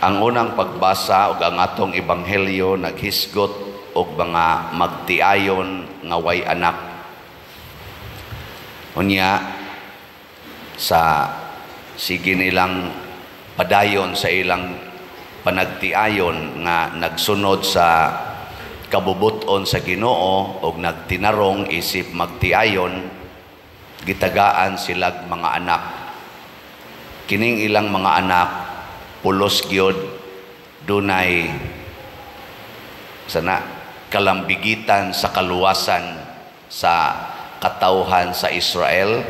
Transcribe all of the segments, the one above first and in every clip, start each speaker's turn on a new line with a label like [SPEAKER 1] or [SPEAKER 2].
[SPEAKER 1] Ang unang pagbasa og ang atong ebanghelyo naghisgot og mga magtiayon nga way anak. Unya sa sige nilang padayon sa ilang panagtiayon nga nagsunod sa kabubuton sa Ginoo og nagtinarong isip magtiayon, gitagaan silag mga anak. Kining ilang mga anak pulos gyud dunay sana kalambigitan sa kaluwasan sa katawhan sa Israel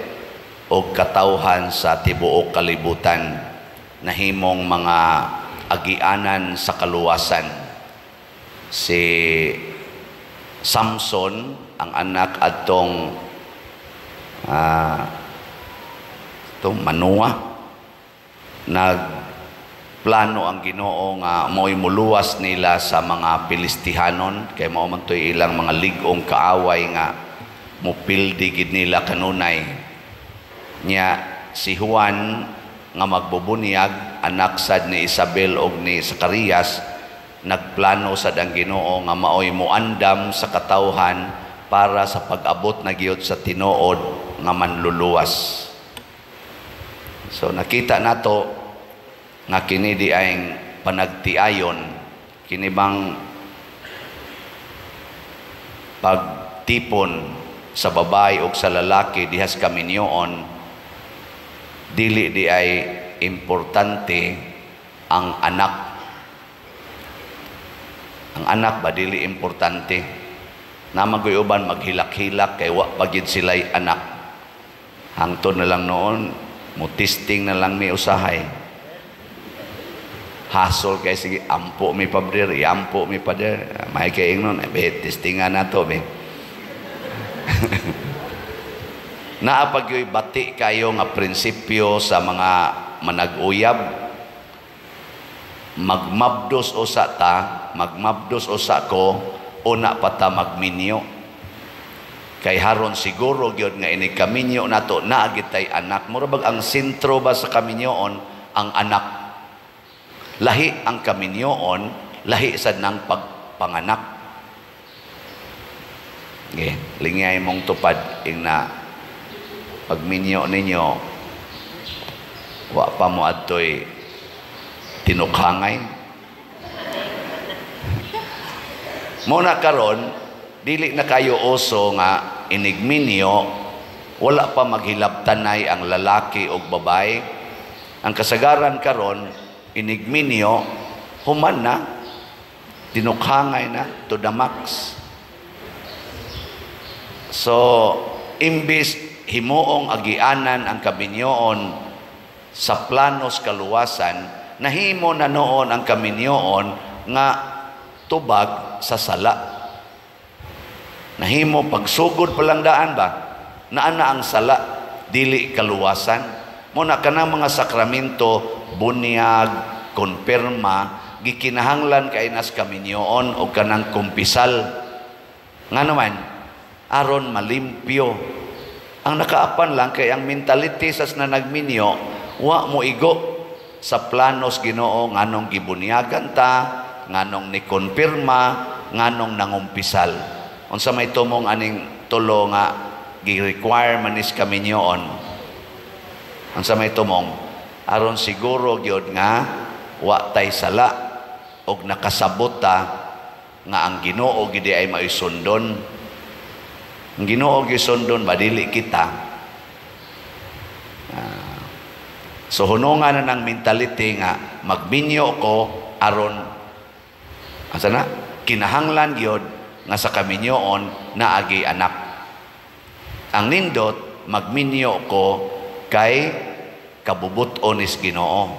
[SPEAKER 1] o katawhan sa tibuok kalibutan, nahimong mga agianan sa kaluwasan. Si Samson, ang anak adtong Manoah, nagplano ang Ginoo nga mo'y muluwas nila sa mga Pilistihanon, kay mao man to'y ilang mga ligong kaaway nga mupildi gid nila kanunay. Nya si Juan nga magbubunyag, anak sad ni Isabel og ni Zacarias, nagplano sad ang Ginoo nga maoy muandam sa katawhan para sa pag-abot na giyot sa tinuod nga manluluwas. So nakita nato nga kini di ay panagtiayon, kini bang pagtipon sa babae o sa lalaki dihas kaminyoon, dili di ay importante ang anak. Ang anak ba dili importante? Namagoy uban maghilak-hilak kay wa pagid sila'y anak. Hangtod na lang noon, mutisting na lang mi usahay. Hasol kay sige, ampo mi pabrir, ampo mi pader. May kay ingnon, testingan na to, be. Naapagyoy bati kayo nga prinsipyo sa mga manag-uyab. Magmabdos o sa ta, magmabdos o sa ko, una pa ta magminyo. Kay haron siguro gyud nga ini kaminyo nato naagitay anak. Murabag ang sentro ba sa kaminyoon ang anak. Lahi ang kaminyoon, lahi sad nang pagpanganak. Okay, lingay mong tupad ing na pagminyo ninyo, wa pa mo adtoy tinukhangay. Muna karon, dili na kayo oso nga inigminyo, wala pa maghilabtanay ang lalaki o babae. Ang kasagaran karon, inigminyo, human na, tinukhangay na, to the max. So, imbis himuong agianan ang kaminyoon sa planos kaluwasan, nahimo na noon ang kaminyoon nga tubag sa sala. Nahimo pagsugod palang daan ba? Naana ang sala, dili kaluwasan. Muna ka ng mga sakramento, bunyag, konperma, gikinahanglan kay nas kaminyoon o kanang kumpisal. Nga naman, aron malimpyo. Ang nakaapan lang kay ang mentality sas na nagminyo, wa mo igo sa planos Ginoo nganong gibunyagan ta, nganong ni konfirma, nganong nangumpisal. Unsa may tumong aning tulo nga gi-require manis kaminyoon. Unsa may tumong aron siguro gyud nga wa tay sala og nakasabot ta nga ang Ginoo gid ay maisundon. Ang Ginoo gisundon badili kita. So hunungan na ng mentality nga magminyo ko aron asa na kinahanglan gyud nga sa kaminyoon naagi anak. Ang nindot magminyo ko kay kabubuton is Ginoo.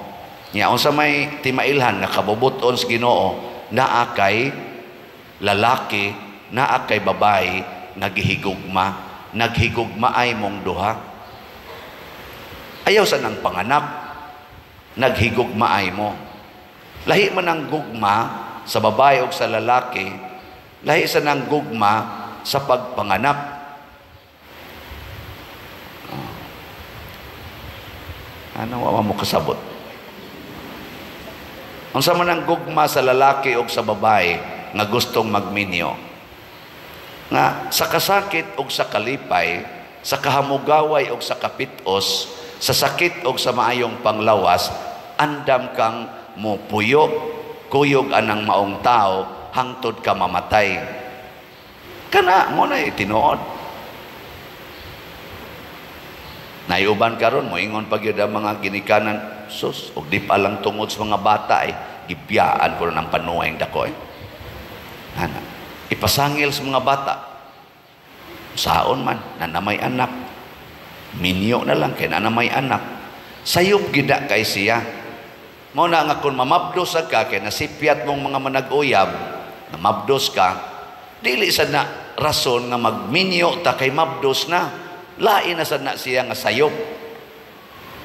[SPEAKER 1] Nya unsa may timailhan nga kabubuton sa Ginoo, naa kay lalaki, naa kay babae naghihigugma, naghigugma ay mong duha. Ayaw sa nang panganak, naghigugma ay mo. Lahi man ang gugma sa babae o sa lalaki, lahi sa nang gugma sa pagpanganak. Ano wa mo kasabot? Unsa man ang gugma sa lalaki o sa babae nga gustong magminyo? Nga sa kasakit o sa kalipay, sa kahamugaway o sa kapitos, sa sakit o sa maayong panglawas, andam kang mupuyo, kuyog anang maong tao, hangtod ka mamatay. Kana mo na tinuod. Naiuban karon mo ingon pag yun ang mga ginikanan, sus, og di pa lang tungod sa mga bata gibiyaan ko ng panuwing dako Ana, ipasangil sa mga bata. Saon man, na may anak. Minyo na lang kay na may anak. Sayop gida kay siya. Mao na nga kung mamabdos ka kay nasipyat mong mga manag-uyab, namabdos ka, dili sad na rason nga magminyo ta kay mabdos na. Lain na sad na siya nga sayop.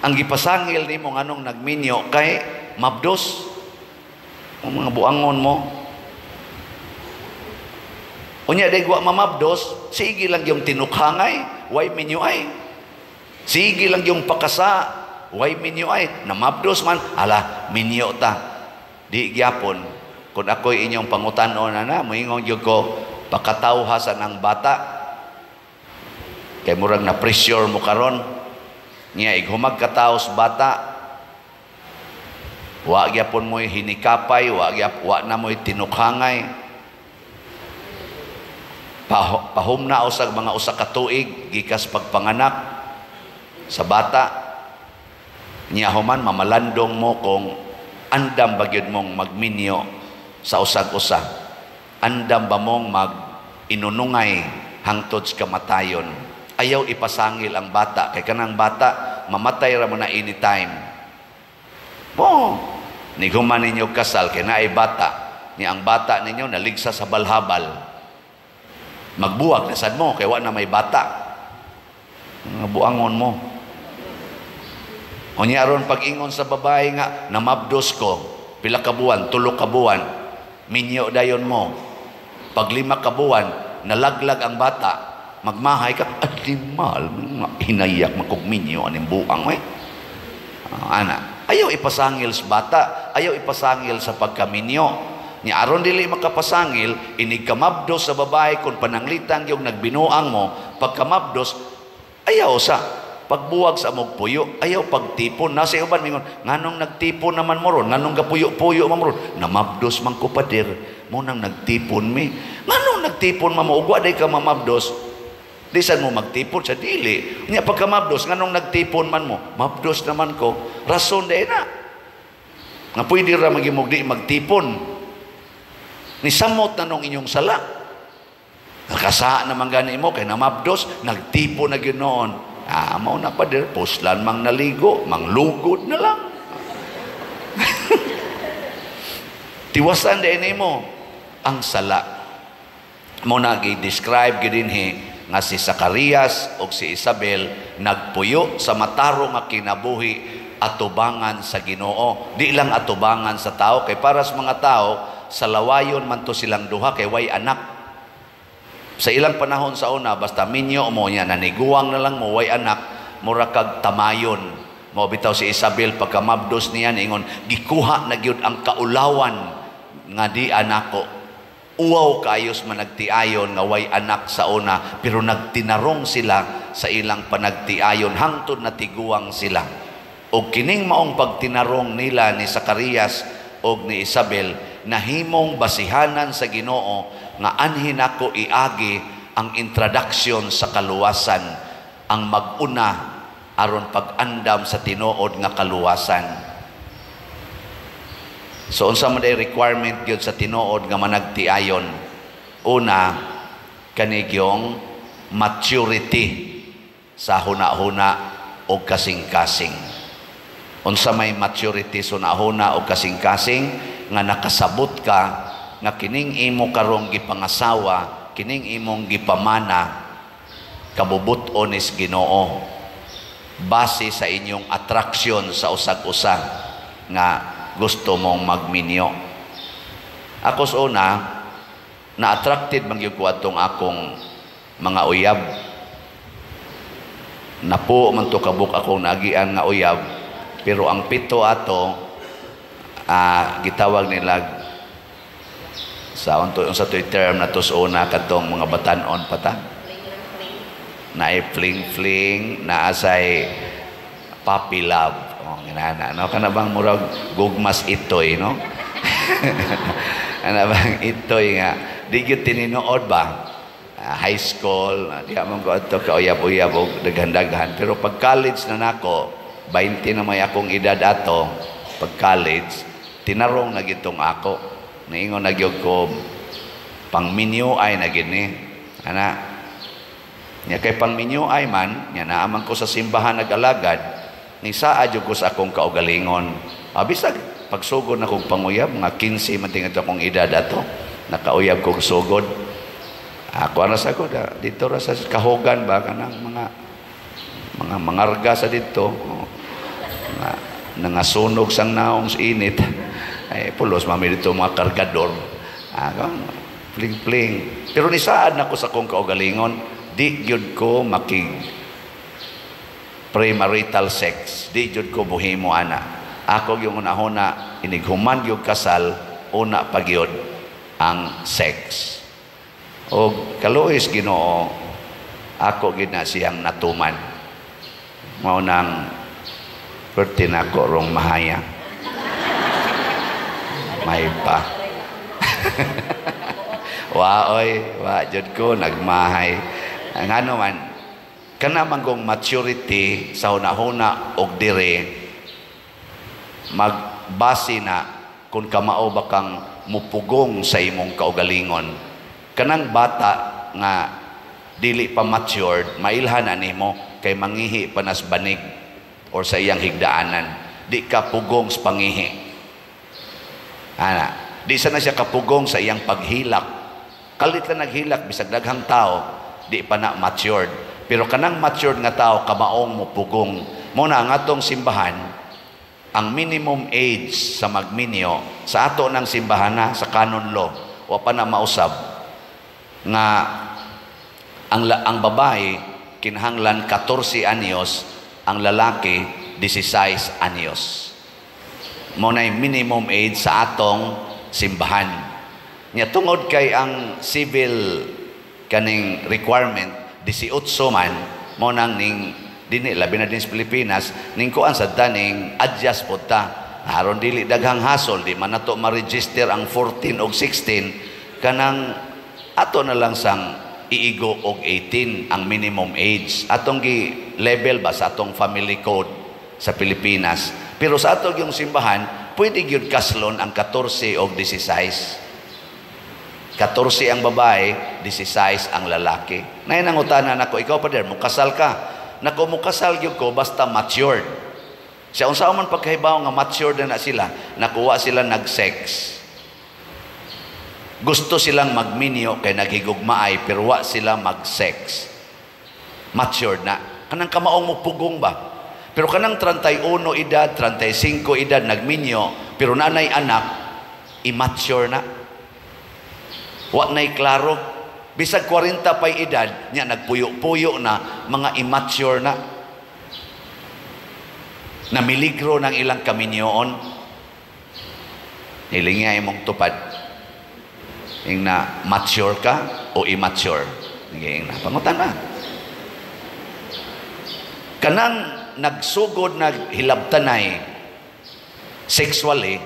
[SPEAKER 1] Ang gipasangil nimo nganong nagminyo kay mabdos. Ang mga buangon mo. Unya day wa mamabdos, sige lang yung tinukhangay, way minyo ay. Sige lang yung pakasa, way minyo ay. Namabdos man, ala, minyo ta. Di gyapon, kung ako'y inyong pangutanon na moingon yung ko, pakatawhasan ang bata. Kay murag na pressure mo karon. Niya, ighumag kataos bata. Wa gyapon mo'y hinikapay, wa na mo'y tinukhangay. Pahumna usag mga usa ka tuig gikas pagpanganak sa bata niya human mamalandong mo kung andam ba gyud mong magminyo sa usag-usa, andam ba mong mag-inunungay hangtod sa kamatayon. Ayaw ipasangil ang bata kay kanang bata mamatay ra mo na anytime. Ni human ninyo kasal kay naay bata, ni ang bata ninyo naligsa sa balhabal. Magbuwag na sad mo kay wa na may bata. Mga buangon mo. Unya aron pag-ingon sa babae nga namabdos ko, pila ka buwan, 3 ka buwan, minyo dayon mo. Pag 5 ka buwan, nalaglag ang bata, magmahay ka, alimal, hinayak makugminyo aning buang ana. Ayaw ipasangil sa bata, ayaw ipasangil sa pagkaminyo. Ni aron dili makapasangil, inig kamabdos sa babae kung pananglitan yung nagbinuang mo, pagkamabdos, ayaw sa pagbuwag sa mong puyo, ayaw pagtipon. Nasa uban mingon, nganong nagtipon naman mo ron, nganong gapuyo-puyo mo ron, namabdos man ko pader, mo nang nagtipon mi. Nganong nagtipon mo, ugwa day ka mamabdos, di saan mo magtipon sa dili. Nya pagkamabdos, nganong nagtipon man mo, mabdos naman ko, rason day na. Nga pwede ra magimugdi magtipon. Ni samot na nung inyong sala. Nakasa naman gani mo, kay namabdos, nagtipo na ginoon. Mao na pa dir, puslan mang naligo, mang lugod na lang. Tiwasan din mo ang sala. Mo nag-describe gidinhi nga si Zacarias o si Isabel nagpuyo sa matarong nga kinabuhi atubangan sa Ginoo. Di lang atubangan sa tao, kay para sa mga tao, sa lawayon man to silang duha kay way anak. Sa ilang panahon sa una, basta minyo mo niya, naniguang na lang mo, way anak, mura kag tamayon. Mo bitaw si Isabel, pagkamabdos niya, ingon, gikuha na gyud ang kaulawan nga di anako. Uwaw kaayos man nagtiayon nga way anak sa una, pero nagtinarong sila sa ilang panagtiayon, hangtod na tiguang sila. O kining maong pagtinarong nila ni Zacarias o ni Isabel, nahimong basihanan sa Ginoo nga anhin ako iagi ang introduction sa kaluwasan, ang maguna aron pag-andam sa tinuod nga kaluwasan. So unsa man day requirement gyud sa tinuod nga managtiayon? Una, kanigyong maturity sa huna-huna o kasing-kasing. Unsa may maturity sa huna-huna o kasing-kasing? Nga nakasabot ka nga kining imo karong gipangasawa, kining imong gipamana, kabubuton is Ginoo base sa inyong attraction sa usag-usa nga gusto mong magminyo. Ako sa una, na-attracted man gyud ko atong akong mga uyab. Napo man to kabuk akong nagian nga uyab, pero ang pito ato gitawag nila sa to'y term na tusuna katong mga batanon pata na fling-fling na asay puppy love. Ginana, no? Kana bang murag gugmas itoy, no? Kana bang itoy nga di gyud tininood ba? High school, di among ko ato kauyab-uyab og daghan-daghan, pero pag college na nako 20 na may akong edad ato, pag college tinarong na gitong ako. Naingon na gyud ko pang minyo ay na gini. Ana. Nya kay pang minyo ay man, nya naaman ko sa simbahan nag-alagad, ni saa jud ko sa akong kaugalingon. Bisag pagsugod na kong panguyab, mga 15 man tingad akong edad ato, nakauyab kong sugod. Ako na sa ko dito ra sa kahogan ba kanang mga mangarga sa dito. Nangasunog sang naong sa init. Ay pulos mami dito mga kargador. Pling-pling. Pero ni saad na ko sa kong kaugalingon, di gyud ko makig premarital sex. Di gyud ko buhimo ana. Ako yung unahuna inighuman gyud kasal, una pa gyud ang sex. O kaluoy Ginoo, ako gid na siyang natuman. Mao nang pertin ako rong mahaya. May pa. Wa jud ko nagmahay. Ngano man kana manggong maturity sa hunahuna og dire magbase na kung kamao ba kang mupugong sa imong kaugalingon. Kanang bata nga dili pa matured, mailhan na nimo kay mangihi panas banig or sa iyang higdaanan. Di ka pugong sa pangihi. Di sana siya kapugong sa iyang paghilak. Kalit lang naghilak, bisag daghang tao, di pa na matured. Pero kanang matured nga tao, kamaong mo pugong. Muna ang atong simbahan, ang minimum age sa magminyo, sa ato ng simbahan na, sa canon law, o pa na mausab, nga ang babae kinahanglan 14 anyos, ang lalaki 16 anyos. Muna yung minimum age sa atong simbahan. Nya tungod kay ang civil kaning requirement 18 man, mo nang ning dinhi labi na din sa Pilipinas ning kuan sa daning adjust pod ta aron dili daghang hasol, di man nato ma-register ang 14 og 16, kanang ato na lang sang iigo og 18 ang minimum age. Atong gi level ba sa atong family code sa Pilipinas. Pero sa atong yung simbahan, pwede gyud kaslon ang 14 og 16. 14 ang babae, 16 ang lalaki. Nay nangutanan nako, ikaw pa der, mukasal ka. Nako mukasal gyud ko basta matured. Sa unsa man pagkahibaw nga matured na sila, nakuha sila nag-sex. Gusto silang magminyo kay naghigugmaay pero wa sila mag-sex. Matured na. Kanang kamaong mo pugong ba? Pero kanang 31 edad, 35 edad nagminyo pero nanay anak, immature na. Wa nay klaro. Bisag 40 pay edad, nya nagpuyo-puyo na, mga immature na. Namiligro ng ilang kaminyoon. Hilinga imong tupad. Ing na mature ka o immature. Ing na pangutan na. Kanang nagsugod naghilabtanay sexually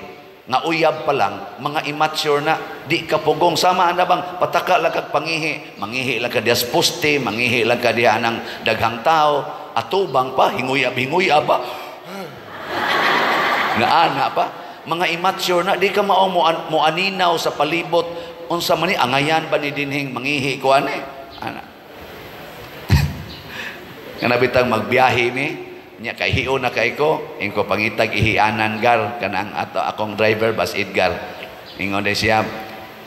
[SPEAKER 1] nga uyab pa lang, mga immature na, di kapugong. Sama na bang pataka lang kag pangihi, mangihi lang ka diya puste, mangihi lang ka diya ng daghang tao, atubang pa, hinguyab pa, nga ana pa, mga immature na, di ka mo aninaw sa palibot, unsa man ni angayan ba ni dinhing mangihi ko ani, ana. Kana bitang magbiyahe ni, nya kay hiyo na kay ko ingko pangitag ihianan gar kanang ato akong driver bus Edgar ingon day siya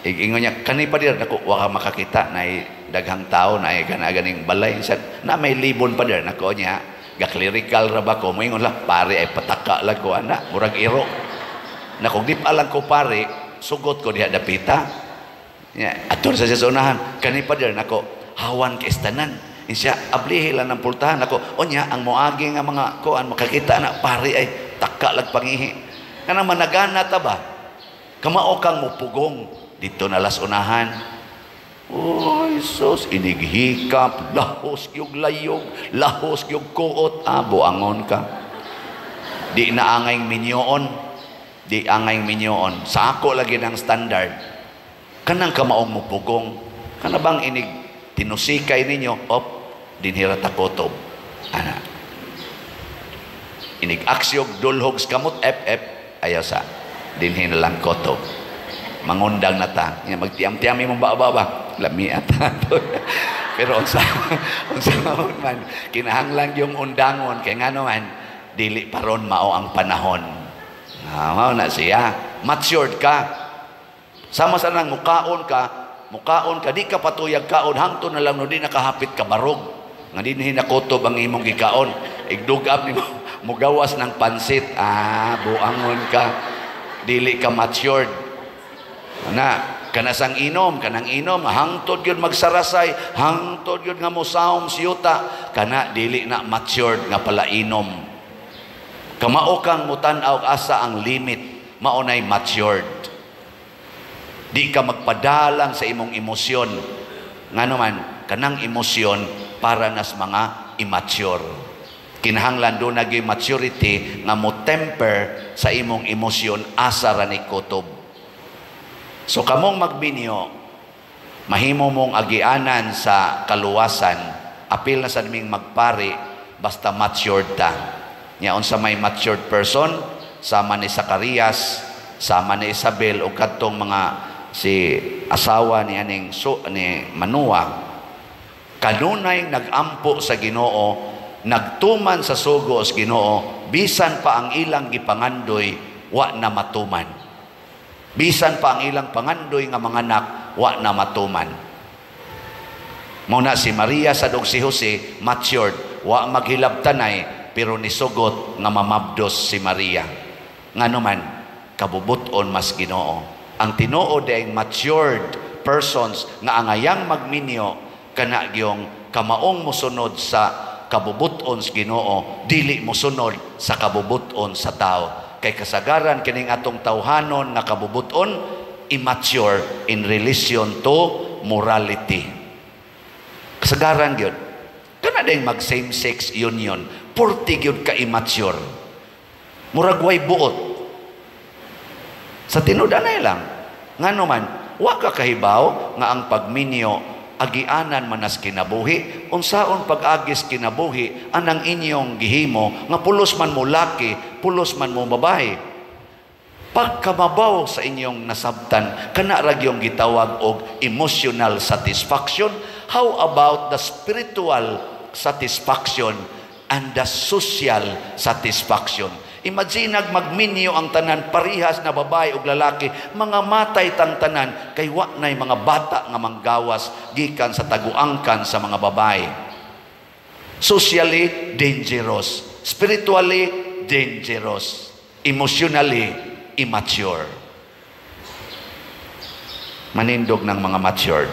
[SPEAKER 1] ingon niya kani pa dir nako wa ka makakita na daghang tao na kana ganing balay na may libon pa dir nako niya ga clerical ra ba ko mo ingon lang pare ay pataka lang ko ana murag iro nako di pa lang ko pare sugot ko diha dapita nya atur sa unahan kani pa dir nako hawan kay istanan siya ablihi lang ng pultahan ako o niya ang moagi nga mga kuan makakita na pari ay taka lag pangihi Kanang managana ta ba? Kamao kang mupugong dito na las unahan. Oy, sus, inighikap, lahos yung layog, lahos yung kuot, buangon ka. Di na angay minyoon, di angay minyoon. Sa ako lagi ng standard. Kanang kamaong mupugong, kanabang inig tinusikay ninyo, dinhira takotob. Ana. Inig aksyog, dulhog, skamot, ayaw sa. Dinhin na lang kotob. Mangundang na ta. Magtiam-tiami mong ba? Lami at pero unsa man, kinahanglan yung undangon, kaya nga naman, dili paron mao ang panahon. Mao na siya. Matured ka. Sama sa nang mukaon ka, di ka patuyag kaon, hangto na lang no di nakahapit ka barog. Nga din hinakotob ang imong gikaon. Igdugab ni mo gawas ng pansit. Buangon ka. Dili ka matured. Kanang inom, hangtod yun magsarasay, hangtod yun nga musawom siyuta, kana dili na matured nga pala inom. Kamao kang mutanaw asa ang limit, maunay matured. Di ka magpadalang sa imong emosyon. Nga naman, kanang emosyon para nas mga immature. Kinahanglan doon naging maturity nga mo temper sa imong emosyon asa ra ni kutob. So kamong magbinyo, mahimo mong agianan sa kaluwasan, apil na sa naming magpari, basta matured ta. Ngayon sa may matured person, sama ni Zacarias, sama ni Isabel, o katong mga si asawa ni Manoah, kanunay nagampo sa Ginoo, nagtuman sa sugo sa Ginoo, bisan pa ang ilang gipangandoy, wa na matuman. Bisan pa ang ilang pangandoy nga mga anak, wa na matuman. Muna si Maria sa dog si Jose, matured, wa maghilabtanay, pero nisugot nga mamabdos si Maria. Nga naman, kabubuton mas Ginoo. Ang tinuod ay matured persons nga angayang magminyo, kana gyong kamaong musunod sa kabubuton sa Ginoo, dili musunod sa kabubuton sa tao. Kay kasagaran kining atong tawhanon nga kabubuton, immature in relation to morality. Kasagaran gyud. Kana dayng mag same-sex union, purti gyud ka immature. Murag way buot. Sa tinudanay lang. Ngano man, wa ka kahibaw nga ang pagminyo agianan manas kinabuhi, unsaon pag-agis kinabuhi anang inyong gihimo nga pulos man mo laki, pulos man mo babae. Pagkamabaw sa inyong nasabtan, kana ra gyung gitawag og emotional satisfaction. How about the spiritual satisfaction and the social satisfaction? Imagine magminyo ang tanan, parihas na babae ug lalaki, mga matay tang tanan, kay wa nay mga bata nga manggawas gikan sa taguangkan sa mga babae. Socially dangerous, spiritually dangerous, emotionally immature. Manindog ng mga matured.